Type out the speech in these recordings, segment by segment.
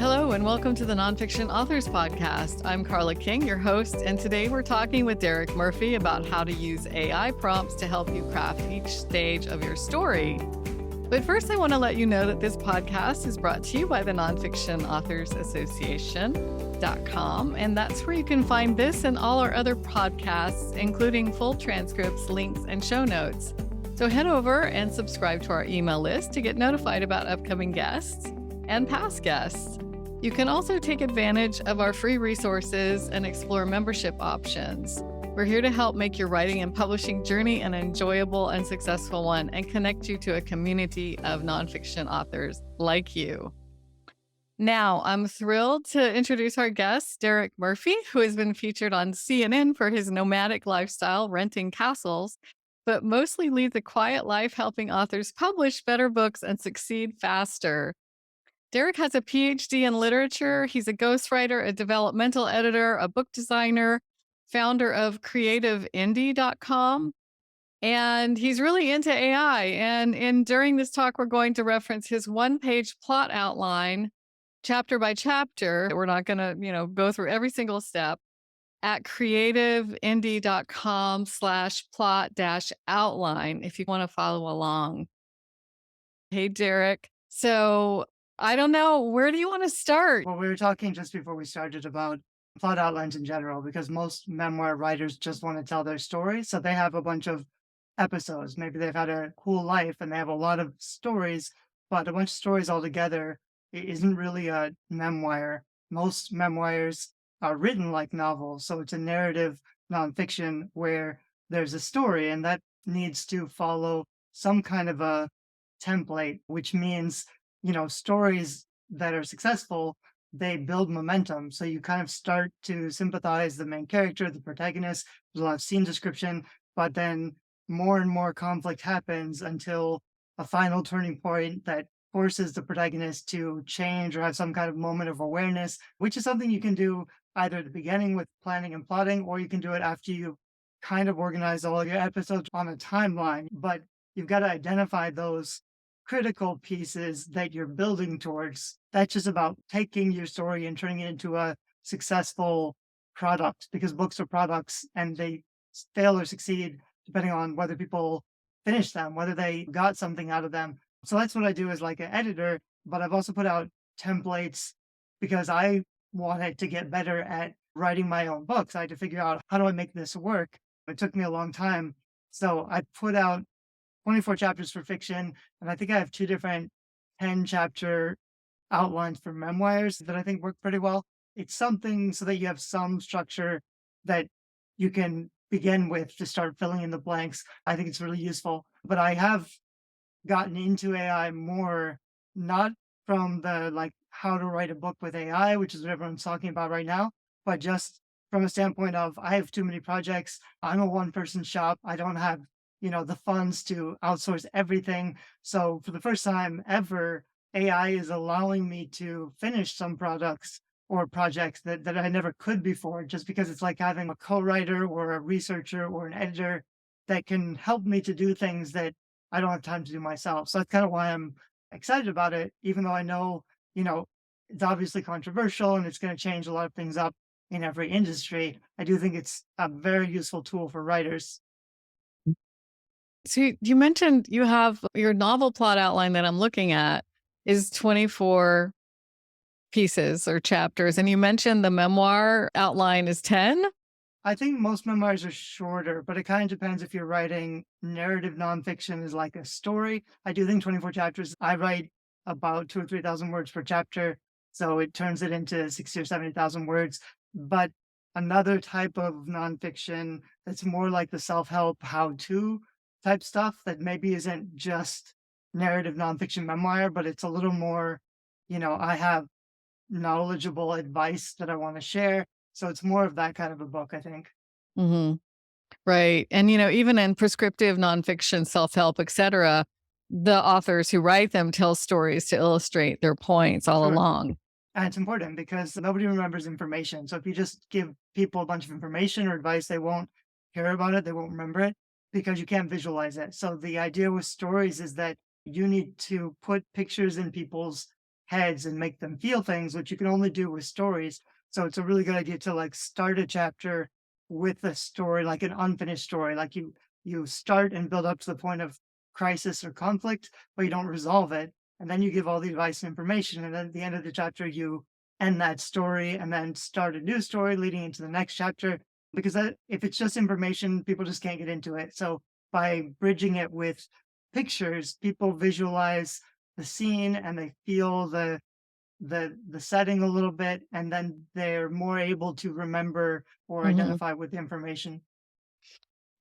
Hello, and welcome to the Nonfiction Authors Podcast. I'm Carla King, your host, and today we're talking with Derek Murphy about how to use AI prompts to help you craft each stage of your story. But first, I want to let you know that this podcast is brought to you by the Nonfiction Authors Association.com, and that's where you can find this and all our other podcasts, including full transcripts, links, and show notes. So head over and subscribe to our email list to get notified about upcoming guests and past guests. You can also take advantage of our free resources and explore membership options. We're here to help make your writing and publishing journey an enjoyable and successful one and connect you to a community of nonfiction authors like you. Now, I'm thrilled to introduce our guest, Derek Murphy, who has been featured on CNN for his nomadic lifestyle, renting castles, but mostly leads a quiet life helping authors publish better books and succeed faster. Derek has a PhD in literature. He's a ghostwriter, a developmental editor, a book designer, founder of creativeindie.com, and he's really into AI. And during this talk, we're going to reference his one-page plot outline, chapter by chapter. We're not going to, go through every single step at creativeindie.com/plot-outline if you want to follow along. Hey, Derek. So I don't know. Where do you want to start? Well, we were talking just before we started about plot outlines in general, because most memoir writers just want to tell their story. So they have a bunch of episodes. Maybe they've had a cool life and they have a lot of stories, but a bunch of stories all together isn't really a memoir. Most memoirs are written like novels. So it's a narrative nonfiction where there's a story and that needs to follow some kind of a template, which means stories that are successful, they build momentum. So you kind of start to sympathize the main character, the protagonist. There's a lot of scene description, but then more and more conflict happens until a final turning point that forces the protagonist to change or have some kind of moment of awareness, which is something you can do either at the beginning with planning and plotting, or you can do it after you kind of organize all your episodes on a timeline. But you've got to identify those critical pieces that you're building towards. That's just about taking your story and turning it into a successful product, because books are products and they fail or succeed depending on whether people finish them, whether they got something out of them. So that's what I do as like an editor, but I've also put out templates because I wanted to get better at writing my own books. I had to figure out, how do I make this work? It took me a long time. So I put out 24 chapters for fiction, and I think I have 2 different 10-chapter outlines for memoirs that I think work pretty well. It's something so that you have some structure that you can begin with to start filling in the blanks. I think it's really useful. But I have gotten into AI more, not from the like how to write a book with AI, which is what everyone's talking about right now, but just from a standpoint of, I have too many projects. I'm a one-person shop. I don't have the funds to outsource everything. So for the first time ever, AI is allowing me to finish some products or projects that I never could before, just because it's like having a co-writer or a researcher or an editor that can help me to do things that I don't have time to do myself. So that's kind of why I'm excited about it, even though I know, it's obviously controversial and it's going to change a lot of things up in every industry. I do think it's a very useful tool for writers. So you mentioned you have your novel plot outline that I'm looking at is 24 pieces or chapters. And you mentioned the memoir outline is 10. I think most memoirs are shorter, but it kind of depends if you're writing narrative nonfiction is like a story. I do think 24 chapters. I write about 2,000 or 3,000 words per chapter. So it turns it into 60 or 70,000 words. But another type of nonfiction that's more like the self-help how-to type stuff that maybe isn't just narrative nonfiction memoir, but it's a little more, I have knowledgeable advice that I want to share. So it's more of that kind of a book, I think. Mm-hmm. Right. And, even in prescriptive nonfiction, self-help, etc., the authors who write them tell stories to illustrate their points all Sure. along. And it's important because nobody remembers information. So if you just give people a bunch of information or advice, they won't care about it. They won't remember it because you can't visualize it. So the idea with stories is that you need to put pictures in people's heads and make them feel things, which you can only do with stories. So it's a really good idea to like start a chapter with a story, like an unfinished story. Like you start and build up to the point of crisis or conflict, but you don't resolve it. And then you give all the advice and information. And then at the end of the chapter, you end that story and then start a new story leading into the next chapter. Because if it's just information, people just can't get into it. So by bridging it with pictures, people visualize the scene and they feel the setting a little bit, and then they're more able to remember or Mhm. identify with the information.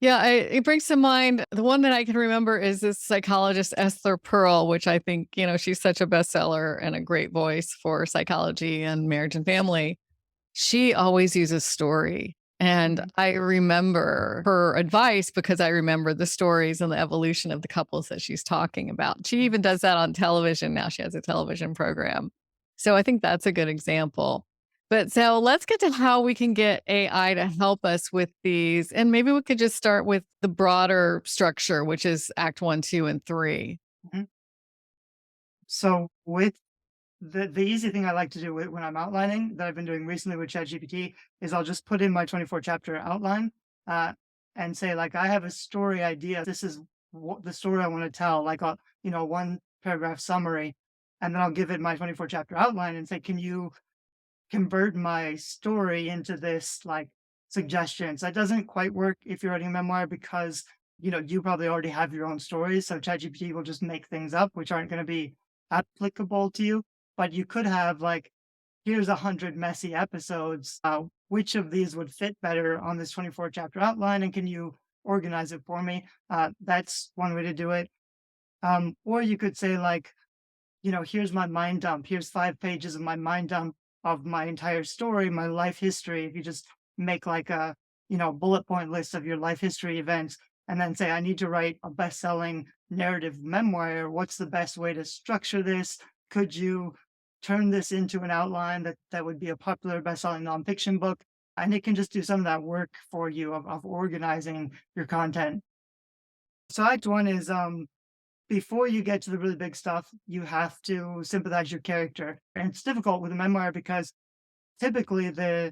Yeah, it brings to mind the one that I can remember is this psychologist, Esther Pearl, which I think, she's such a bestseller and a great voice for psychology and marriage and family. She always uses story. And Mhm. I remember her advice because I remember the stories and the evolution of the couples that she's talking about. She even does that on television now. She has a television program. So I think that's a good example. But so let's get to how we can get AI to help us with these. And maybe we could just start with the broader structure, which is Act One, Two, and Three. Mhm. So with the easy thing I like to do when I'm outlining that I've been doing recently with ChatGPT is I'll just put in my 24 chapter outline uh, and say like I have a story idea. This is what the story I want to tell, like a one paragraph summary, and then I'll give it my 24 chapter outline and say, can you convert my story into this like suggestions. That doesn't quite work if you're writing a memoir because you probably already have your own stories. So ChatGPT will just make things up which aren't going to be applicable to you. But you could have like, here's 100 messy episodes. Which of these would fit better on this 24 chapter outline? And can you organize it for me? That's one way to do it. Or you could say like, here's my mind dump. Here's 5 pages of my mind dump of my entire story, my life history. If you just make like a, bullet point list of your life history events and then say, I need to write a best selling narrative memoir. What's the best way to structure this? Could you turn this into an outline that would be a popular best selling nonfiction book? And it can just do some of that work for you of organizing your content. So Act One is before you get to the really big stuff, you have to sympathize your character. And it's difficult with a memoir because typically the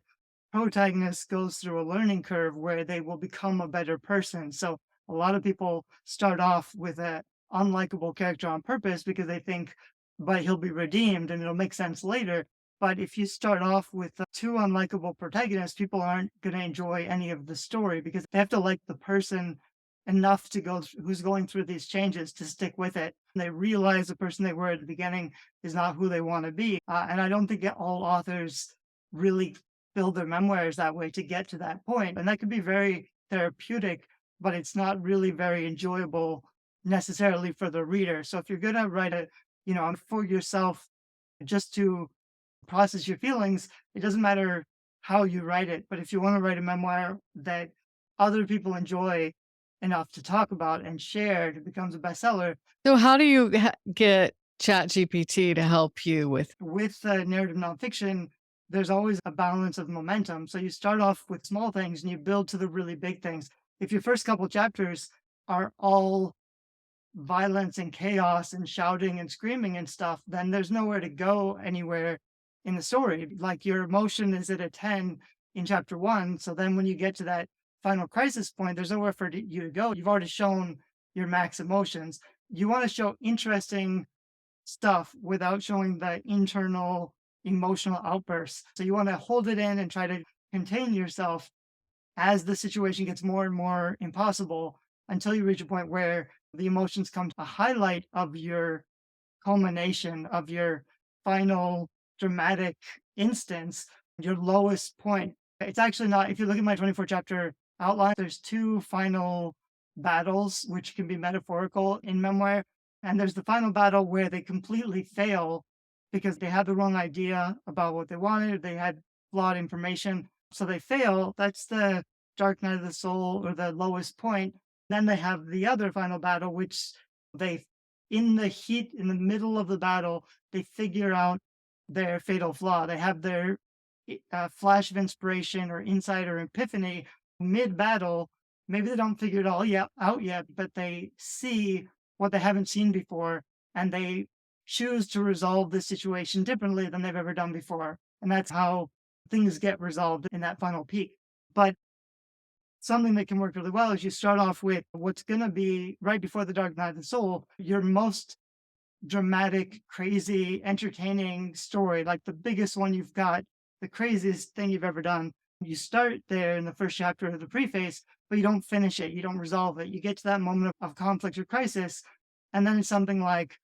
protagonist goes through a learning curve where they will become a better person. So a lot of people start off with a unlikable character on purpose because they think, but he'll be redeemed and it'll make sense later. But if you start off with two unlikable protagonists, people aren't going to enjoy any of the story because they have to like the person enough to who's going through these changes to stick with it. And they realize the person they were at the beginning is not who they want to be. And I don't think all authors really build their memoirs that way to get to that point. And that could be very therapeutic, but it's not really very enjoyable necessarily for the reader. So if you're going to write for yourself just to process your feelings, it doesn't matter how you write it. But if you want to write a memoir that other people enjoy enough to talk about and share, it becomes a bestseller. So, how do you get ChatGPT to help you with? With narrative nonfiction, there's always a balance of momentum. So you start off with small things and you build to the really big things. If your first couple chapters are all violence and chaos and shouting and screaming and stuff, then there's nowhere to go anywhere in the story. Like your emotion is at a 10 in chapter one. So then when you get to that final crisis point, there's nowhere for you to go. You've already shown your max emotions. You want to show interesting stuff without showing the internal emotional outbursts. So you want to hold it in and try to contain yourself as the situation gets more and more impossible until you reach a point where the emotions come to a highlight of your culmination of your final dramatic instance, your lowest point. It's actually not, if you look at my 24 chapter outline, there's two final battles, which can be metaphorical in memoir. And there's the final battle where they completely fail because they had the wrong idea about what they wanted. They had flawed information. So they fail. That's the dark night of the soul or the lowest point. Then they have the other final battle, which they in the heat, in the middle of the battle, they figure out their fatal flaw. They have their flash of inspiration or insight or epiphany mid battle. Maybe they don't figure it all out yet, but they see what they haven't seen before and they choose to resolve this situation differently than they've ever done before. And that's how things get resolved in that final peak. But something that can work really well is you start off with what's going to be right before the Dark Night of the Soul, your most dramatic, crazy, entertaining story, like the biggest one you've got, the craziest thing you've ever done. You start there in the first chapter of the preface, but you don't finish it. You don't resolve it. You get to that moment of conflict or crisis, and then it's something like,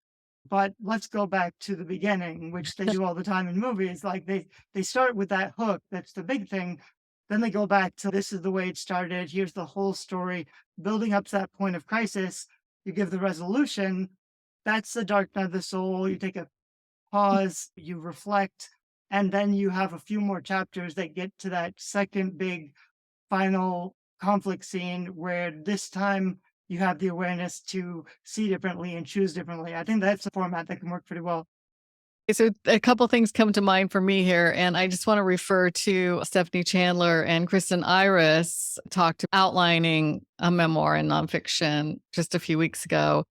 but let's go back to the beginning, which they do all the time in movies. Like they start with that hook, that's the big thing. Then they go back to this is the way it started. Here's the whole story, building up to that point of crisis. You give the resolution. That's the dark night of the soul. You take a pause, you reflect, and then you have a few more chapters that get to that second big final conflict scene where this time you have the awareness to see differently and choose differently. I think that's a format that can work pretty well. So a couple things come to mind for me here, and I just want to refer to Stephanie Chandler and Kristen Iris talked outlining a memoir in nonfiction just a few weeks ago.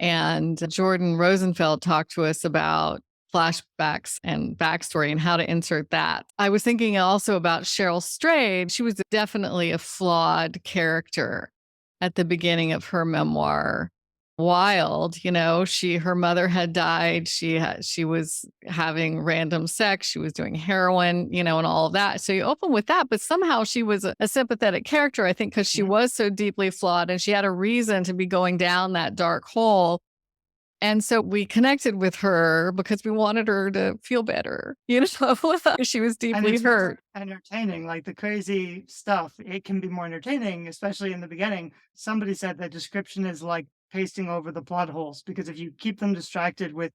And Jordan Rosenfeld talked to us about flashbacks and backstory and how to insert that. I was thinking also about Cheryl Strayed. She was definitely a flawed character at the beginning of her memoir. Wild, her mother had died. She was having random sex. She was doing heroin, and all of that. So you open with that, but somehow she was a sympathetic character, I think, because she was so deeply flawed and she had a reason to be going down that dark hole. And so we connected with her because we wanted her to feel better. She was And deeply it's more hurt. entertaining, like the crazy stuff. It can be more entertaining, especially in the beginning. Somebody said that description is like pasting over the plot holes because if you keep them distracted with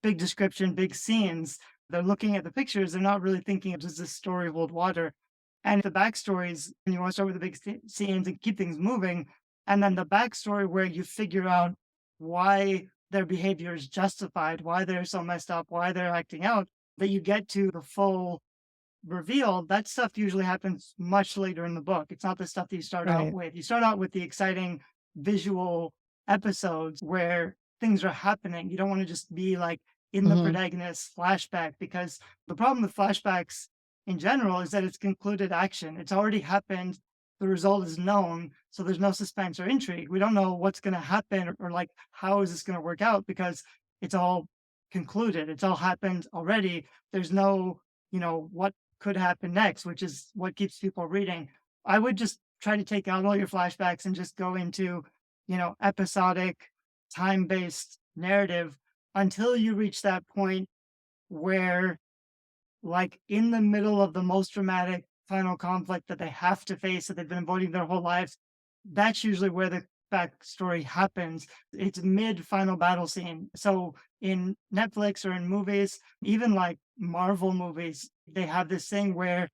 big description, big scenes, they're looking at the pictures, they're not really thinking, does this story hold water? And the backstories, and you want to start with the big scenes and keep things moving. And then the backstory where you figure out why their behavior is justified, why they're so messed up, why they're acting out, that you get to the full reveal, that stuff usually happens much later in the book. It's not the stuff that you start out Right. with. You start out with the exciting visual episodes where things are happening. You don't want to just be like in the Hmm. protagonist's flashback because the problem with flashbacks in general is that it's concluded action. It's already happened. The result is known. So there's no suspense or intrigue. We don't know what's going to happen or like how is this going to work out because it's all concluded. It's all happened already. There's no, what could happen next, which is what keeps people reading. I would just try to take out all your flashbacks and just go into, episodic, time based narrative until you reach that point where, like, in the middle of the most dramatic final conflict that they have to face that they've been avoiding their whole lives, that's usually where the backstory happens. It's mid final battle scene. So in Netflix or in movies, even like Marvel movies, they have this thing where,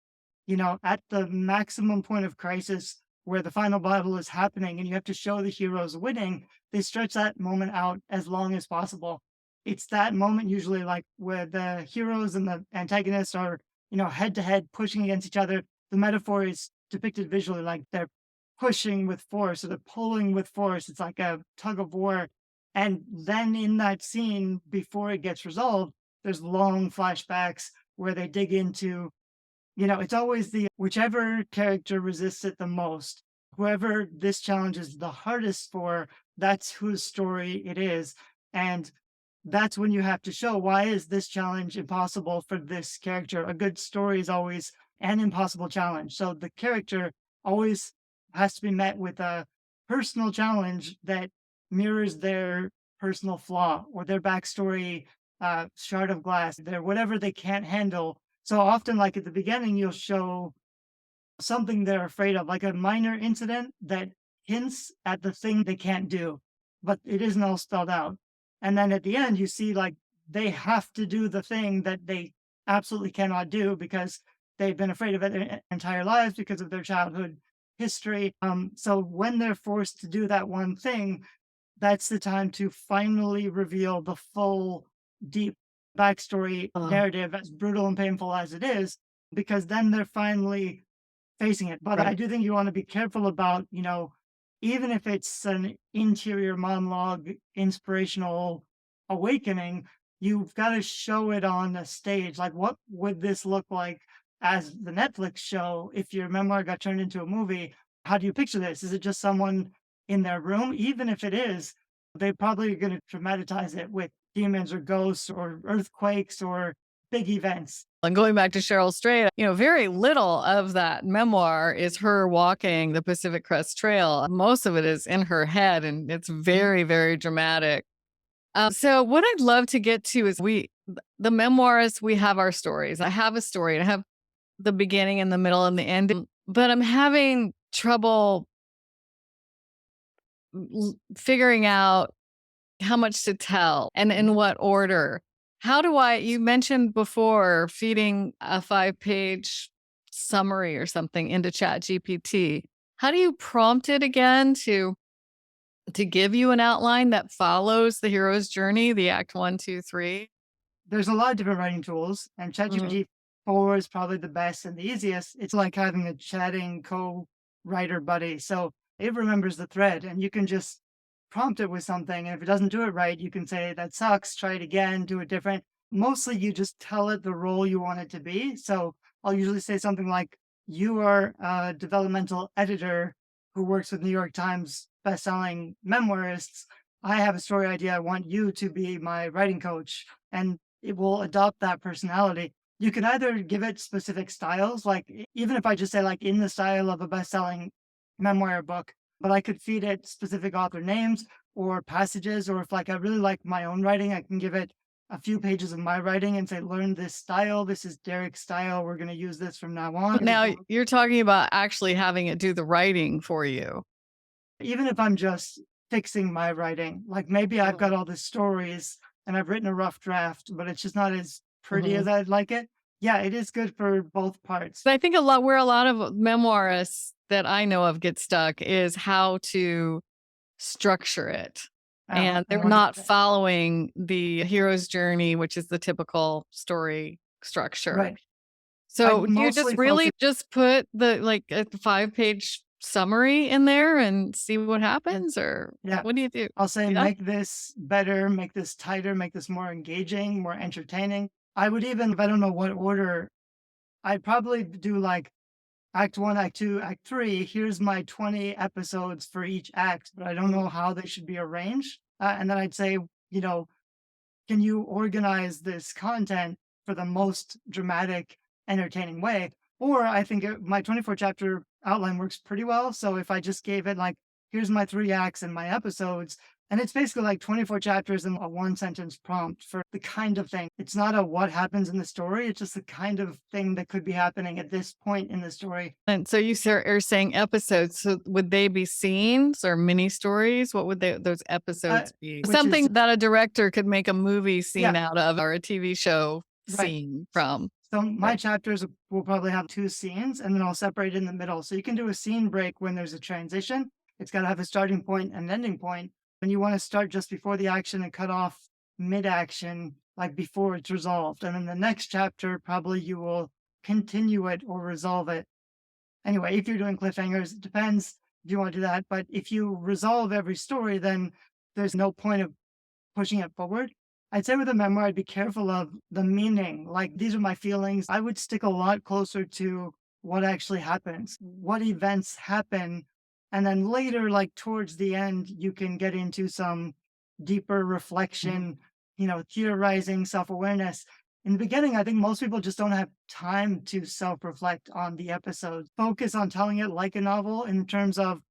at the maximum point of crisis where the final battle is happening and you have to show the heroes winning, they stretch that moment out as long as possible. It's that moment usually like where the heroes and the antagonists are, head to head pushing against each other. The metaphor is depicted visually like they're pushing with force or they're pulling with force. It's like a tug of war. And then in that scene, before it gets resolved, there's long flashbacks where they dig into, it's always the whichever character resists it the most, whoever this challenge is the hardest for, that's whose story it is. And that's when you have to show why is this challenge impossible for this character. A good story is always an impossible challenge. So the character always has to be met with a personal challenge that mirrors their personal flaw or their backstory, shard of glass, their whatever they can't handle. So often, like at the beginning, you'll show something they're afraid of, like a minor incident that hints at the thing they can't do, but it isn't all spelled out. And then at the end, you see like they have to do the thing that they absolutely cannot do because they've been afraid of it their entire lives because of their childhood history. So when they're forced to do that one thing, that's the time to finally reveal the full, deep backstory Oh, narrative, as brutal and painful as it is, because then they're finally facing it. But I right. do think you want to be careful about, even if it's an interior monologue, inspirational awakening, you've got to show it on a stage. Like, what would this look like as the Netflix show if your memoir got turned into a movie? How do you picture this? Is it just someone in their room? Even if it is, they probably are going to dramatize it with demons or ghosts or earthquakes or big events. And going back to Cheryl Strayed, very little of that memoir is her walking the Pacific Crest Trail. Most of it is in her head, and it's Mhm. very, very dramatic. So what I'd love to get to is the memoirists, we have our stories. I have a story and I have the beginning and the middle and the end, but I'm having trouble figuring out how much to tell and in what order. How do you mentioned before feeding a 5-page summary or something into ChatGPT. How do you prompt it again to give you an outline that follows the hero's journey, the act 1, 2, 3? There's a lot of different writing tools, and Mhm. ChatGPT 4 is probably the best and the easiest. It's like having a chatting co-writer buddy. So it remembers the thread, and you can just prompt it with something. And if it doesn't do it right, you can say, that sucks, try it again, do it different. Mostly you just tell it the role you want it to be. So I'll usually say something like, you are a developmental editor who works with New York Times bestselling memoirists. I have a story idea. I want you to be my writing coach. And it will adopt that personality. You can either give it specific styles, like even if I just say like in the style of a best-selling memoir book, but I could feed it specific author names or passages, or if like I really like my own writing, I can give it a few pages of my writing and say, learn this style. This is Derek's style. We're going to use this from now on. Now you're talking about actually having it do the writing for you. Even if I'm just fixing my writing, like maybe I've got Mhm. all the stories and I've written a rough draft, but it's just not as pretty as Mhm. I'd like it. Yeah, it is good for both parts. But I think where a lot of memoirists that I know of get stuck is how to structure it. And And they're what do you not think? following the hero's journey, which is the typical story structure. Right. I'd So do you just mostly really focus. just put a 5-page summary in there and see what happens, or Yeah. what do you do? I'll say, Yeah. make this better, make this tighter, make this more engaging, more entertaining. I would even, if I don't know what order, I'd probably do like act one, act two, act three. Here's my 20 episodes for each act, but I don't know how they should be arranged. And then I'd say, you know, can you organize this content for the most dramatic, entertaining way? Or I think my 24 chapter outline works pretty well. So if I just gave it like, here's my 3 acts and my episodes, and it's basically like 24 chapters and a 1 sentence prompt for the kind of thing. It's not a what happens in the story, it's just the kind of thing that could be happening at this point in the story. And so are saying episodes. So would they be scenes or mini stories? What would those Uh, episodes be? which Something is, that a director could make a movie scene yeah, out of or a TV show right. scene from. So my Right. chapters will probably have 2 scenes and then I'll separate in the middle. So you can do a scene break when there's a transition. It's got to have a starting point and an ending point. And you want to start just before the action and cut off mid action, like before it's resolved. And then the next chapter, probably you will continue it or resolve it. Anyway, if you're doing cliffhangers, it depends if you want to do that. But if you resolve every story, then there's no point of pushing it forward. I'd say with a memoir, I'd be careful of the meaning. Like, these are my feelings. I would stick a lot closer to what actually happens, what events happen. And then later, like towards the end, you can get into some deeper Mhm. reflection, theorizing, self awareness. In the beginning, I think most people just don't have time to self reflect on the episode. Focus on telling it like a novel in terms of,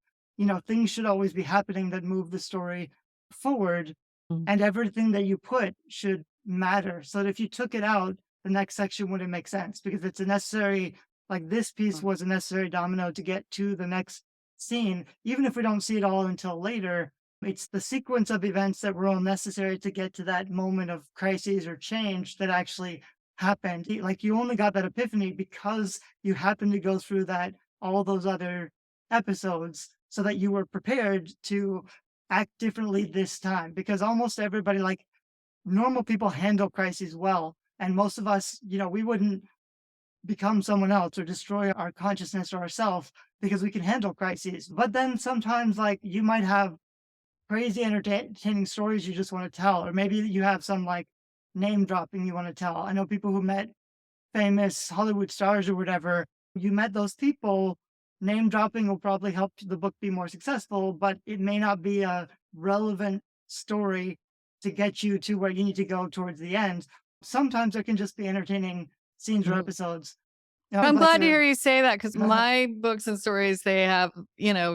things should always be happening that move the story forward, Mm. and everything that you put should matter so that if you took it out, the next section wouldn't make sense because it's a necessary, like this piece Mm. was a necessary domino to get to the next scene. Even if we don't see it all until later, it's the sequence of events that were all necessary to get to that moment of crises or change that actually happened. Like, you only got that epiphany because you happened to go through that, all those other episodes, so that you were prepared to act differently this time, because almost everybody, like normal people, handle crises well. And most of us, we wouldn't become someone else or destroy our consciousness or ourselves because we can handle crises. But then sometimes, like, you might have crazy entertaining stories you just want to tell, or maybe you have some like name dropping you want to tell. I know people who met famous Hollywood stars or whatever. You met those people, name dropping will probably help the book be more successful, but it may not be a relevant story to get you to where you need to go towards the end. Sometimes there can just be entertaining scenes or Mhm. episodes. I'm Like glad to hear you say that because uh, my books and stories, they have,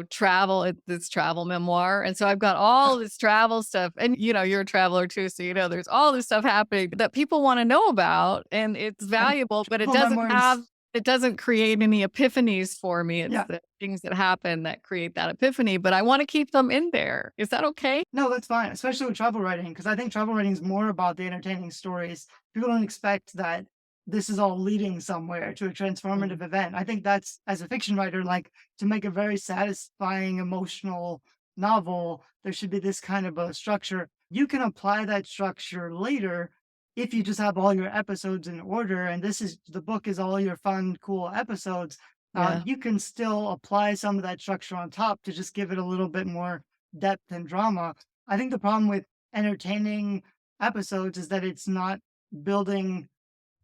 travel, it's travel memoir. And so I've got all this travel stuff. And, you're a traveler too. So, there's all this stuff happening that people want to know about and it's and valuable, but travel memoirs. it doesn't create any epiphanies for me. It's Yeah. the things that happen that create that epiphany, but I want to keep them in there. Is that okay? No, that's fine, especially with travel writing, because I think travel writing is more about the entertaining stories. People don't expect that this is all leading somewhere to a Mhm. transformative event. I think that's, as a fiction writer, like to make a very satisfying, emotional novel, there should be this kind of a structure. You can apply that structure later if you just have all your episodes in order, and this is the book is all your fun, cool episodes. Yeah. You can still apply some of that structure on top to just give it a little bit more depth and drama. I think the problem with entertaining episodes is that it's not building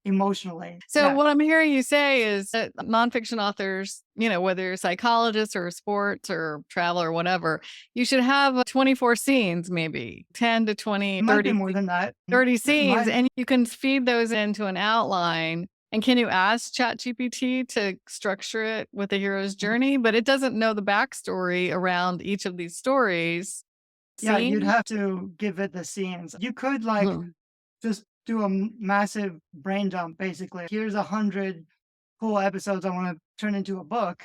emotionally. So Yeah, what I'm hearing you say is that nonfiction authors, whether you're psychologists or sports or travel or whatever, you should have 24 scenes, maybe 10 to it 20, might be 30, more than that. 30 scenes, My and you can feed those into an outline. And can you ask ChatGPT to structure it with the hero's journey? But it doesn't know the backstory around each of these stories. Yeah, you'd Scene? have to give it the scenes. You could like Mhm. just do a massive brain dump, basically. Here's 100 cool episodes I want to turn into a book.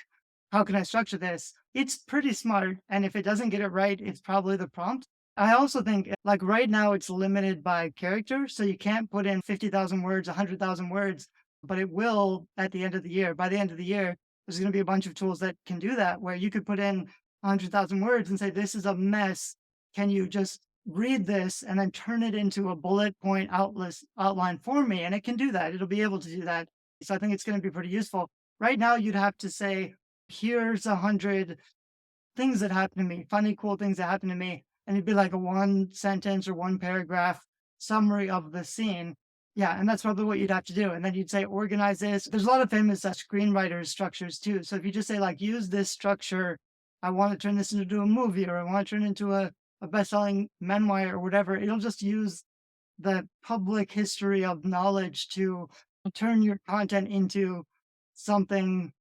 How can I structure this? It's pretty smart. And if it doesn't get it right, it's probably the prompt. I also think, like right now, it's limited by character. So you can't put in 50,000 words, 100,000 words, but it will at the end of the year. By the end of the year, there's going to be a bunch of tools that can do that, where you could put in 100,000 words and say, this is a mess. Can you just read this and then turn it into a bullet point outline for me? And it can do that. It'll be able to do that. So I think it's going to be pretty useful. Right now, you'd have to say, here's 100 things that happened to me, funny, cool things that happened to me. And it'd be like a one sentence or one paragraph summary of the scene. Yeah, and that's probably what you'd have to do. And then you'd say, organize this. There's a lot of famous screenwriters structures too. So if you just say, like, use this structure, I want to turn this into a movie, or I want to turn it into a best-selling memoir or whatever, it'll just use the public history of knowledge to turn your content into something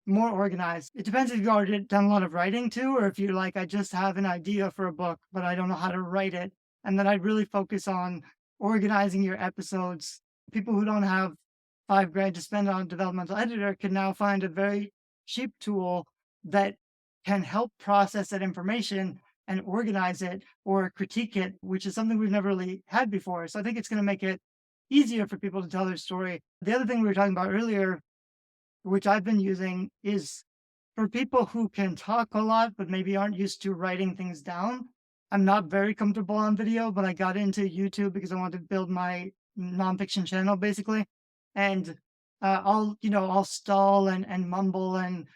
more organized. It depends if you've already done a lot of writing too, or if you're like, I just have an idea for a book, but I don't know how to write it. And then I'd really focus on organizing your episodes. People who don't have 5 grand to spend on a developmental editor can now find a very cheap tool that can help process that information and organize it or critique it, which is something we've never really had before. So I think it's going to make it easier for people to tell their story. The other thing we were talking about earlier, which I've been using, is for people who can talk a lot but maybe aren't used to writing things down. I'm not very comfortable on video, but I got into YouTube because I wanted to build my nonfiction channel basically. And I'll stall and mumble and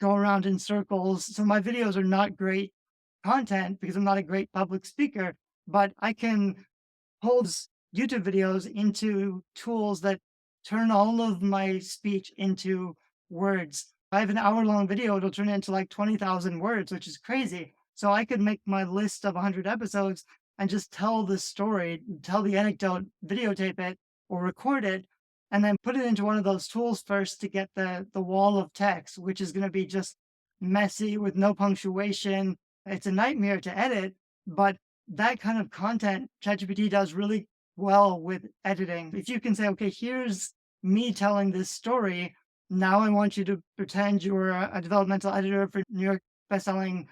go around in circles. So my videos are not great content because I'm not a great public speaker, but I can holds YouTube videos into tools that turn all of my speech into words. I have an hour-long video, it'll turn into like 20,000 words, which is crazy. So I could make my list of 100 episodes and just tell the story, tell the anecdote, videotape it or record it, and then put it into one of those tools first to get the wall of text, which is going to be just messy with no punctuation. It's a nightmare to edit, but that kind of content, ChatGPT does really well with editing. If you can say, okay, here's me telling this story. Now I want you to pretend you're a developmental editor for New York bestselling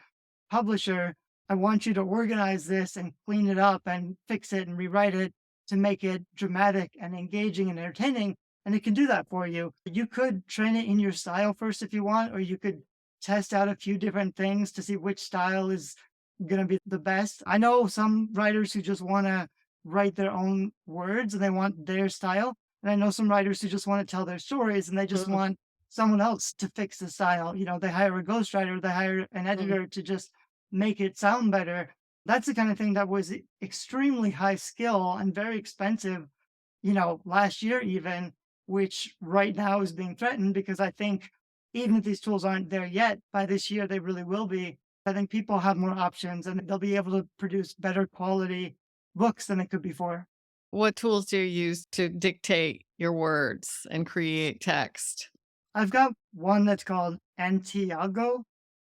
publisher. I want you to organize this and clean it up and fix it and rewrite it to make it dramatic and engaging and entertaining. And it can do that for you. You could train it in your style first if you want, or you could test out a few different things to see which style is going to be the best. I know some writers who just want to write their own words and they want their style. And I know some writers who just want to tell their stories and they just Mhm. want someone else to fix the style. They hire a ghostwriter, they hire an Mhm. editor to just make it sound better. That's the kind of thing that was extremely high skill and very expensive, last year even, which right now is being threatened because I think even if these tools aren't there yet, by this year they really will be. I think people have more options and they'll be able to produce better quality books than they could before. What tools do you use to dictate your words and create text? I've got one that's called Antiago.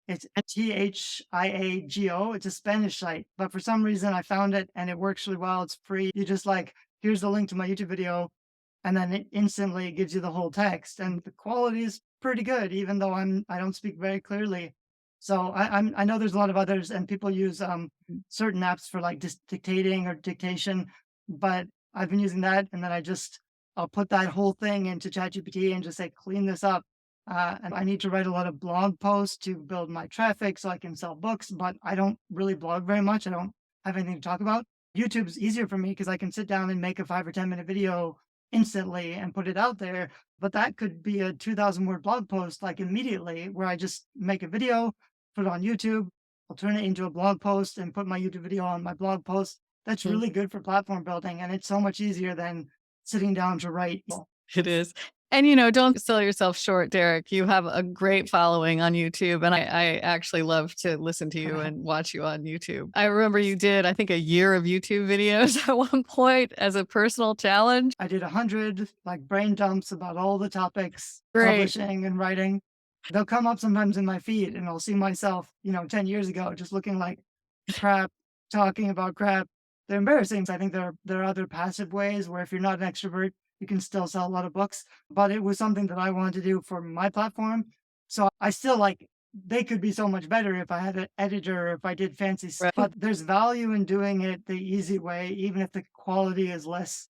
It's Thiago. It's a Spanish site, but for some reason I found it and it works really well. It's free. You just like, here's the link to my YouTube video, and then it instantly gives you the whole text. And the quality is pretty good, even though I don't speak very clearly. So I know there's a lot of others, and people use certain apps for like dictating or dictation, but I've been using that, and then I'll put that whole thing into ChatGPT and just say, clean this up. And I need to write a lot of blog posts to build my traffic so I can sell books, but I don't really blog very much. I don't have anything to talk about. YouTube's easier for me because I can sit down and make a 5 or 10 minute video instantly and put it out there. But that could be a 2,000 word blog post like immediately, where I just make a video, put it on YouTube. I'll turn it into a blog post and put my YouTube video on my blog post. That's Mm. really good for platform building. And it's so much easier than sitting down to write. It is. And, don't sell yourself short, Derek. You have a great following on YouTube. And I actually love to listen to you and watch you on YouTube. I remember you did, I think, a year of YouTube videos at one point as a personal challenge. I did 100 like brain dumps about all the topics, Great. publishing and writing. They'll come up sometimes in my feed and I'll see myself, 10 years ago, just looking like crap, talking about crap. They're embarrassing. I think there are other passive ways where if you're not an extrovert, you can still sell a lot of books. But it was something that I wanted to do for my platform. So I still they could be so much better if I had an editor or if I did fancy stuff. Right. But there's value in doing it the easy way, even if the quality is less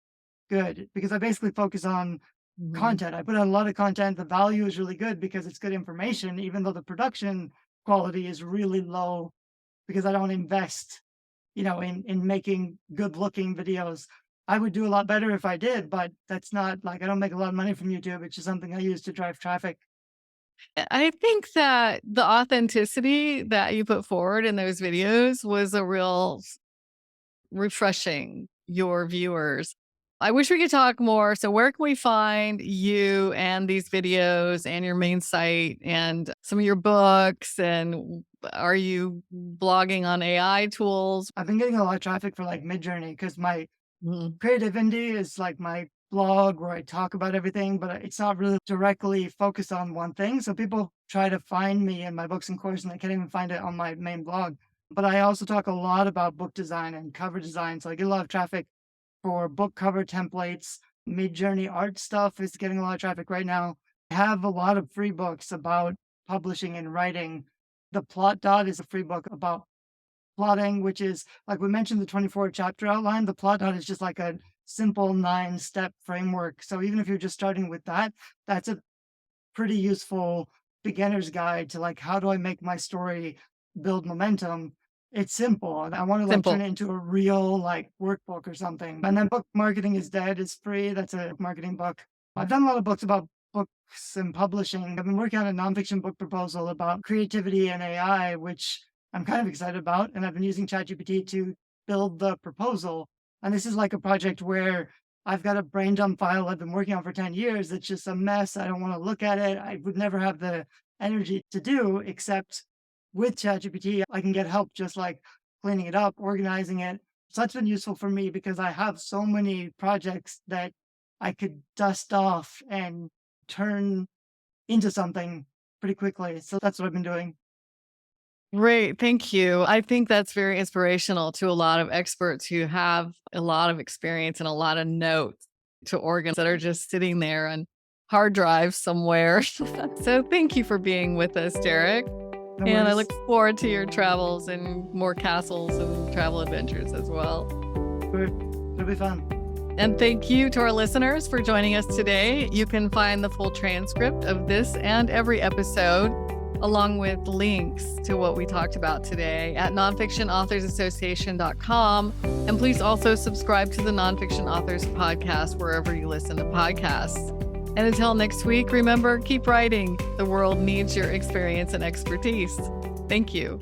good, because I basically focus on content. I put out a lot of content. The value is really good because it's good information, even though the production quality is really low because I don't invest, in making good looking videos. I would do a lot better if I did, but that's not I don't make a lot of money from YouTube. It's just something I use to drive traffic. I think that the authenticity that you put forward in those videos was a real refreshing your viewers. I wish we could talk more. So where can we find you and these videos and your main site and some of your books? And are you blogging on AI tools? I've been getting a lot of traffic for Midjourney because my Mhm. creative indie is my blog where I talk about everything, but it's not really directly focused on one thing. So people try to find me in my books and courses and they can't even find it on my main blog. But I also talk a lot about book design and cover design. So I get a lot of traffic for book cover templates. Midjourney art stuff is getting a lot of traffic right now. I have a lot of free books about publishing and writing. The Plot Dot is a free book about plotting, which is like we mentioned the 24 chapter outline. The Plot Dot is just like a simple 9-step framework. So even if you're just starting with that, that's a pretty useful beginner's guide to how do I make my story build momentum. It's simple, and I want to Simple. turn it into a real workbook or something. And then Book Marketing is Dead is free. That's a marketing book. I've done a lot of books about books and publishing. I've been working on a nonfiction book proposal about creativity and AI, which I'm kind of excited about. And I've been using ChatGPT to build the proposal. And this is a project where I've got a brain dump file I've been working on for 10 years. It's just a mess. I don't want to look at it. I would never have the energy to do, except with ChatGPT, I can get help just cleaning it up, organizing it. So that's been useful for me because I have so many projects that I could dust off and turn into something pretty quickly. So that's what I've been doing. Great. Thank you. I think that's very inspirational to a lot of experts who have a lot of experience and a lot of notes to organs that are just sitting there on hard drives somewhere. So thank you for being with us, Derek. No And I worries. look forward to your travels and more castles and travel adventures as well. It'll be fun. And thank you to our listeners for joining us today. You can find the full transcript of this and every episode, along with links to what we talked about today at nonfictionauthorsassociation.com. And please also subscribe to the Nonfiction Authors podcast wherever you listen to podcasts. And until next week, remember, keep writing. The world needs your experience and expertise. Thank you.